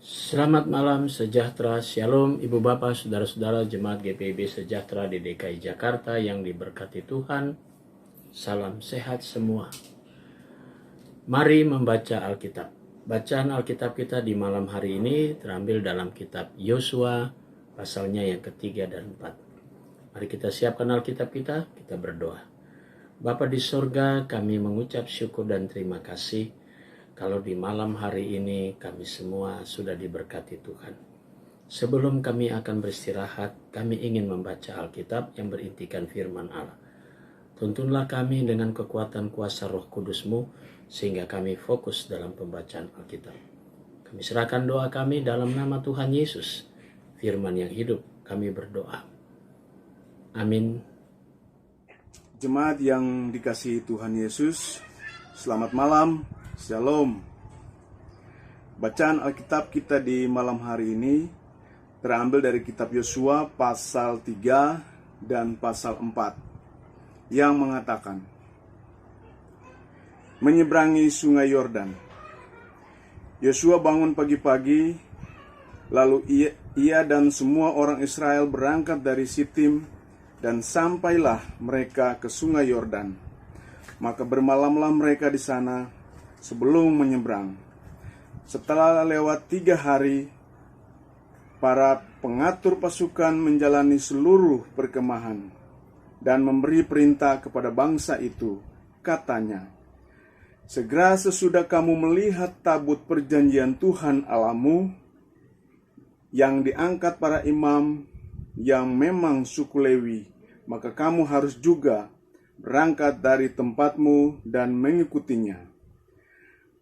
Selamat malam sejahtera, shalom ibu bapak, saudara-saudara jemaat GPIB sejahtera di DKI Jakarta yang diberkati Tuhan. Salam sehat semua. Mari membaca Alkitab. Bacaan Alkitab kita di malam hari ini terambil dalam kitab Yosua pasalnya yang ketiga dan 4. Mari kita siapkan Alkitab kita berdoa. Bapa di sorga, kami mengucap syukur dan terima kasih kalau di malam hari ini kami semua sudah diberkati Tuhan. Sebelum kami akan beristirahat, kami ingin membaca Alkitab yang berintikan firman Allah. Tuntunlah kami dengan kekuatan kuasa Roh Kudus-Mu, sehingga kami fokus dalam pembacaan Alkitab. Kami serahkan doa kami dalam nama Tuhan Yesus, firman yang hidup, kami berdoa. Amin. Jemaat yang dikasihi Tuhan Yesus, selamat malam. Shalom. Bacaan Alkitab kita di malam hari ini terambil dari kitab Yosua pasal 3 dan pasal 4 yang mengatakan, menyeberangi sungai Yordan. Yosua bangun pagi-pagi, lalu ia dan semua orang Israel berangkat dari Sitim dan sampailah mereka ke sungai Yordan. Maka bermalamlah mereka di sana sebelum menyeberang. Setelah lewat 3 hari, para pengatur pasukan menjalani seluruh perkemahan dan memberi perintah kepada bangsa itu. Katanya, segera sesudah kamu melihat tabut perjanjian Tuhan Allahmu yang diangkat para imam yang memang suku Lewi, maka kamu harus juga berangkat dari tempatmu dan mengikutinya.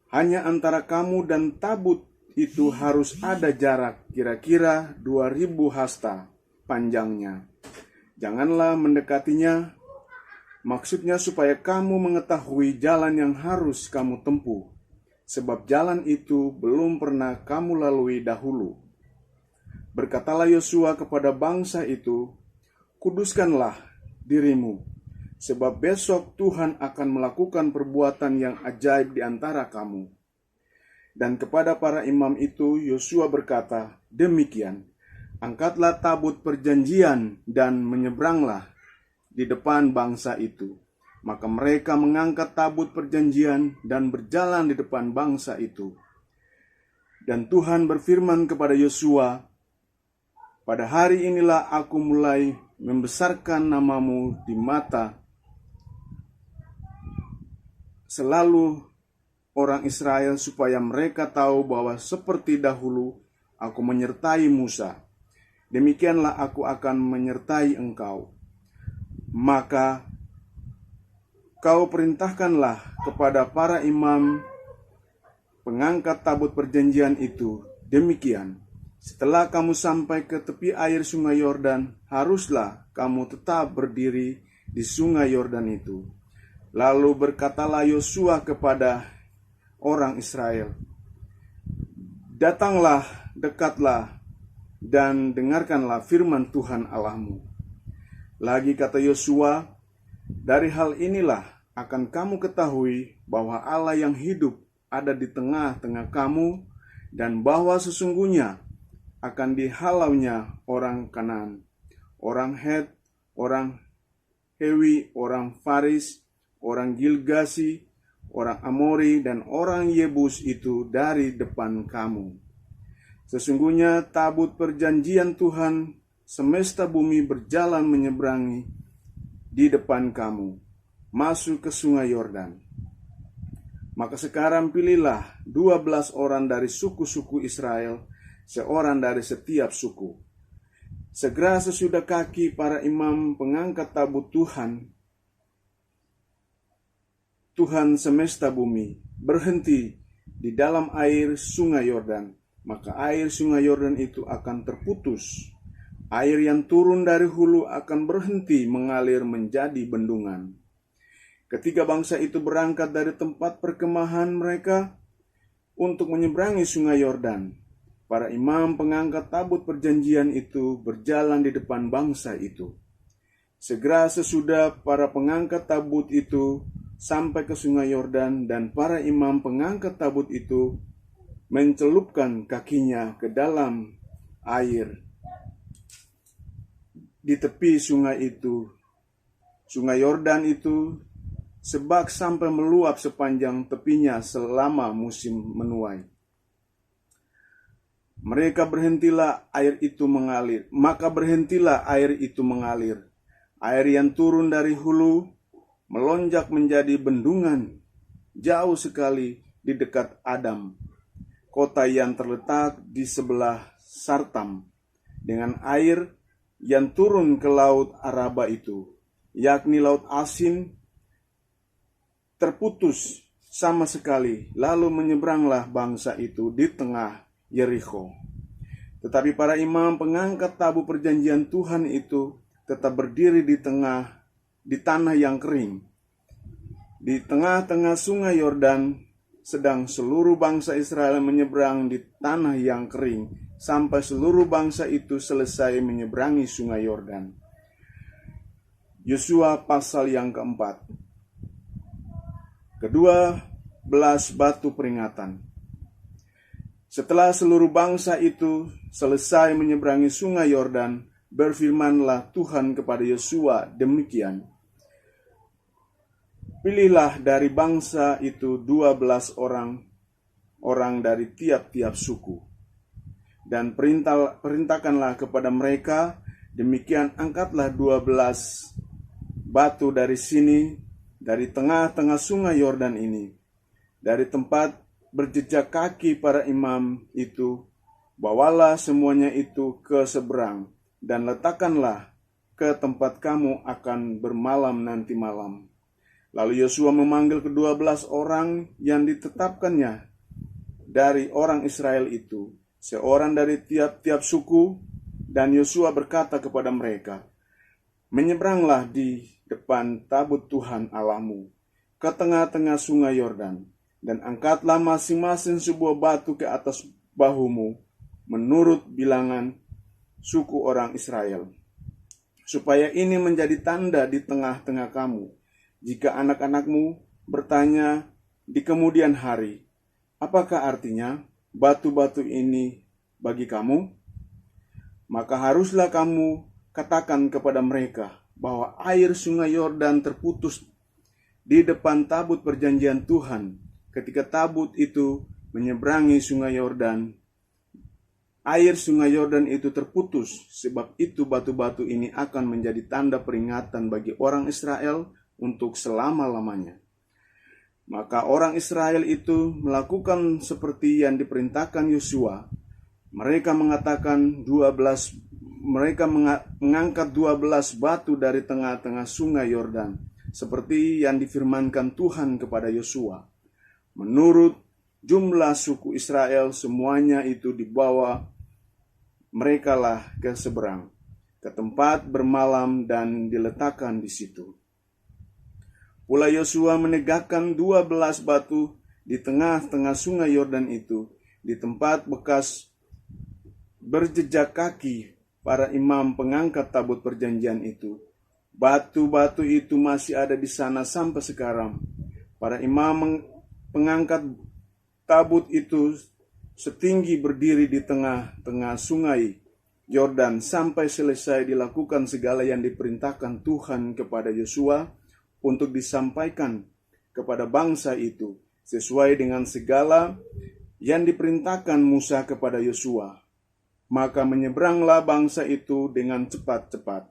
Hanya antara kamu dan tabut itu harus ada jarak kira-kira 2000 hasta panjangnya. Janganlah mendekatinya, maksudnya supaya kamu mengetahui jalan yang harus kamu tempuh, sebab jalan itu belum pernah kamu lalui dahulu. Berkatalah Yosua kepada bangsa itu, kuduskanlah dirimu, sebab besok Tuhan akan melakukan perbuatan yang ajaib di antara kamu. Dan kepada para imam itu Yosua berkata, demikian, angkatlah tabut perjanjian dan menyeberanglah di depan bangsa itu. Maka mereka mengangkat tabut perjanjian dan berjalan di depan bangsa itu. Dan Tuhan berfirman kepada Yosua, pada hari inilah aku mulai membesarkan namamu di mata selalu orang Israel, supaya mereka tahu bahwa seperti dahulu aku menyertai Musa, demikianlah aku akan menyertai engkau. Maka kau perintahkanlah kepada para imam pengangkat tabut perjanjian itu, demikian, setelah kamu sampai ke tepi air sungai Yordan, haruslah kamu tetap berdiri di sungai Yordan itu. Lalu berkatalah Yosua kepada orang Israel, datanglah, dekatlah, dan dengarkanlah firman Tuhan Allahmu. Lagi kata Yosua, dari hal inilah akan kamu ketahui bahwa Allah yang hidup ada di tengah-tengah kamu, dan bahwa sesungguhnya akan dihalaunya orang Kanaan, orang Het, orang Hewi, orang Faris, orang Gilgasi, orang Amori, dan orang Yebus itu dari depan kamu. Sesungguhnya tabut perjanjian Tuhan semesta bumi berjalan menyeberangi di depan kamu, masuk ke sungai Yordan. Maka sekarang pilihlah 12 orang dari suku-suku Israel, seorang dari setiap suku. Segera sesudah kaki para imam pengangkat tabut Tuhan semesta bumi berhenti di dalam air sungai Yordan, maka air sungai Yordan itu akan terputus. Air yang turun dari hulu akan berhenti mengalir menjadi bendungan. Ketika bangsa itu berangkat dari tempat perkemahan mereka untuk menyeberangi sungai Yordan, para imam pengangkat tabut perjanjian itu berjalan di depan bangsa itu. Segera sesudah para pengangkat tabut itu sampai ke sungai Yordan, dan para imam pengangkat tabut itu mencelupkan kakinya ke dalam air di tepi sungai itu, sungai Yordan itu, sebab sampai meluap sepanjang tepinya selama musim menuai. Maka berhentilah air itu mengalir. Air yang turun dari hulu melonjak menjadi bendungan jauh sekali di dekat Adam, kota yang terletak di sebelah Sartam, dengan air yang turun ke laut Araba itu, yakni laut asin, terputus sama sekali. Lalu menyeberanglah bangsa itu di tengah Yerikho. Tetapi para imam pengangkat tabut perjanjian Tuhan itu tetap berdiri di tanah yang kering, di tengah-tengah sungai Yordan, sedang seluruh bangsa Israel menyeberang di tanah yang kering, sampai seluruh bangsa itu selesai menyeberangi sungai Yordan. Yosua pasal yang keempat. Kedua belas batu peringatan. Setelah seluruh bangsa itu selesai menyeberangi sungai Yordan, berfirmanlah Tuhan kepada Yosua demikian: pilihlah dari bangsa itu 12 orang dari tiap-tiap suku, dan perintahkanlah kepada mereka, demikian angkatlah 12 batu dari sini, dari tengah-tengah sungai Yordan ini, dari tempat berjejak kaki para imam itu, bawalah semuanya itu ke seberang, dan letakkanlah ke tempat kamu akan bermalam nanti malam. Lalu Yosua memanggil ke-12 orang yang ditetapkannya dari orang Israel itu, seorang dari tiap-tiap suku, dan Yosua berkata kepada mereka, menyeberanglah di depan tabut Tuhan Allahmu ke tengah-tengah sungai Yordan, dan angkatlah masing-masing sebuah batu ke atas bahumu menurut bilangan suku orang Israel, supaya ini menjadi tanda di tengah-tengah kamu. Jika anak-anakmu bertanya di kemudian hari, apakah artinya batu-batu ini bagi kamu? Maka haruslah kamu katakan kepada mereka bahwa air sungai Yordan terputus di depan tabut perjanjian Tuhan. Ketika tabut itu menyeberangi sungai Yordan, air sungai Yordan itu terputus. Sebab itu batu-batu ini akan menjadi tanda peringatan bagi orang Israel untuk selama-lamanya. Maka orang Israel itu melakukan seperti yang diperintahkan Yosua. Mereka mengangkat 12 batu dari tengah-tengah sungai Yordan, seperti yang difirmankan Tuhan kepada Yosua. Menurut jumlah suku Israel, semuanya itu dibawa merekalah ke seberang, ke tempat bermalam, dan diletakkan di situ. Pula Yosua menegakkan 12 batu di tengah-tengah sungai Yordan itu, di tempat bekas berjejak kaki para imam pengangkat tabut perjanjian itu. Batu-batu itu masih ada di sana sampai sekarang. Para imam pengangkat tabut itu setinggi berdiri di tengah-tengah sungai Yordan sampai selesai dilakukan segala yang diperintahkan Tuhan kepada Yosua untuk disampaikan kepada bangsa itu, sesuai dengan segala yang diperintahkan Musa kepada Yosua. Maka menyeberanglah bangsa itu dengan cepat-cepat.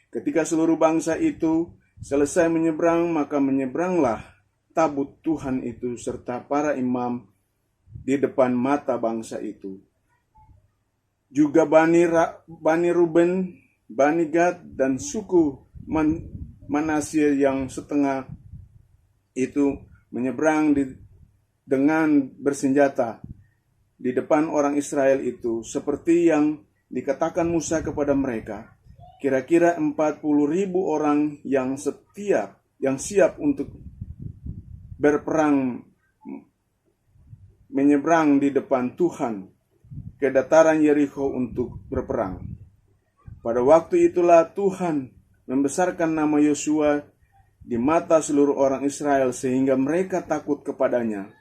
Ketika seluruh bangsa itu selesai menyeberang, maka menyeberanglah tabut Tuhan itu serta para imam di depan mata bangsa itu. Juga Bani Ruben, Bani Gad, dan suku Manasye yang setengah itu menyeberang dengan bersenjata di depan orang Israel itu, seperti yang dikatakan Musa kepada mereka. Kira-kira 40.000 orang yang siap untuk berperang menyeberang di depan Tuhan ke dataran Yerikho untuk berperang. Pada waktu itulah Tuhan membesarkan nama Yosua di mata seluruh orang Israel, sehingga mereka takut kepadanya.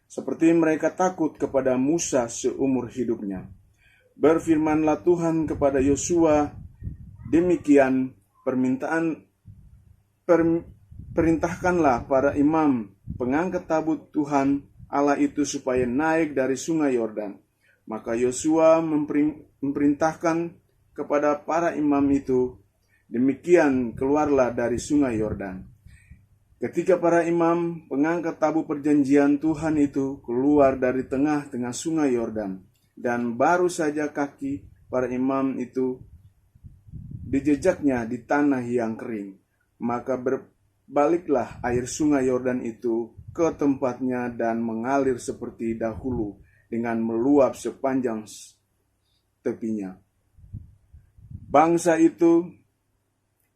seperti mereka takut kepada Musa seumur hidupnya. Berfirmanlah Tuhan kepada Yosua, demikian perintahkanlah para imam pengangkat tabut Tuhan Allah itu supaya naik dari sungai Yordan. Maka Yosua memerintahkan kepada para imam itu, demikian keluarlah dari sungai Yordan. Ketika para imam pengangkat tabut perjanjian Tuhan itu keluar dari tengah-tengah sungai Yordan, dan baru saja kaki para imam itu dijejaknya di tanah yang kering, maka berbaliklah air sungai Yordan itu ke tempatnya dan mengalir seperti dahulu dengan meluap sepanjang tepinya. Bangsa itu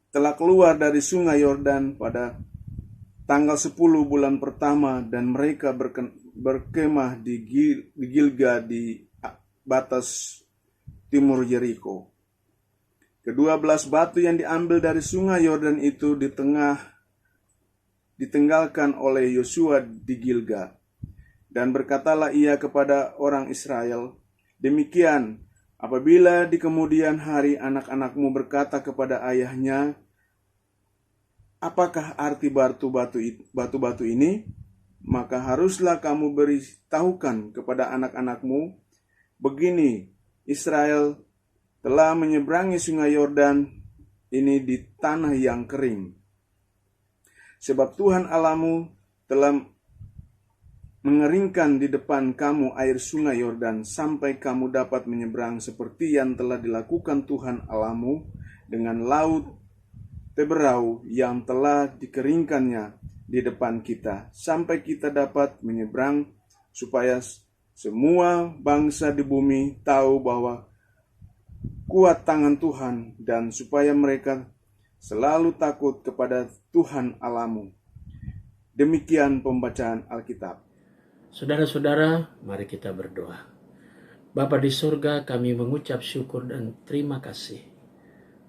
telah keluar dari sungai Yordan pada tanggal 10 bulan pertama, dan mereka berkemah di Gilgal di batas timur Yeriko. Ke-12 batu yang diambil dari sungai Yordan itu ditinggalkan oleh Yosua di Gilgal. Dan berkatalah ia kepada orang Israel, demikian, apabila di kemudian hari anak-anakmu berkata kepada ayahnya, apakah arti batu-batu ini? Maka haruslah kamu beritahukan kepada anak-anakmu, begini, Israel telah menyeberangi sungai Yordan ini di tanah yang kering. Sebab Tuhan Allahmu telah mengeringkan di depan kamu air sungai Yordan sampai kamu dapat menyeberang seperti yang telah dilakukan Tuhan Allahmu dengan laut Teberau yang telah dikeringkannya di depan kita, sampai kita dapat menyeberang, supaya semua bangsa di bumi tahu bahwa kuat tangan Tuhan, dan supaya mereka selalu takut kepada Tuhan Allahmu. Demikian pembacaan Alkitab. Saudara-saudara, mari kita berdoa. Bapa di surga, kami mengucap syukur dan terima kasih.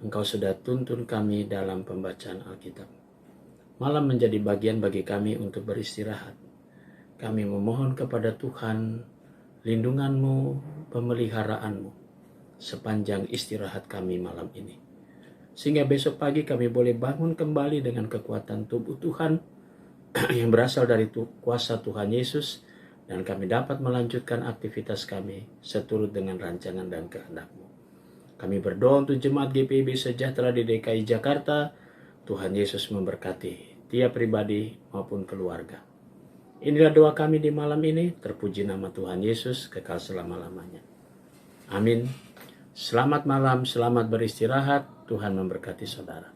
Engkau sudah tuntun kami dalam pembacaan Alkitab. Malam menjadi bagian bagi kami untuk beristirahat. Kami memohon kepada Tuhan lindungan-Mu, pemeliharaanmu sepanjang istirahat kami malam ini. Sehingga besok pagi kami boleh bangun kembali dengan kekuatan tubuh Tuhan yang berasal dari kuasa Tuhan Yesus, dan kami dapat melanjutkan aktivitas kami seturut dengan rancangan dan kehendak-Mu. Kami berdoa untuk jemaat GPIB Sejahtera di DKI Jakarta. Tuhan Yesus memberkati tiap pribadi maupun keluarga. Inilah doa kami di malam ini. Terpuji nama Tuhan Yesus kekal selama-lamanya. Amin. Selamat malam, selamat beristirahat. Tuhan memberkati saudara.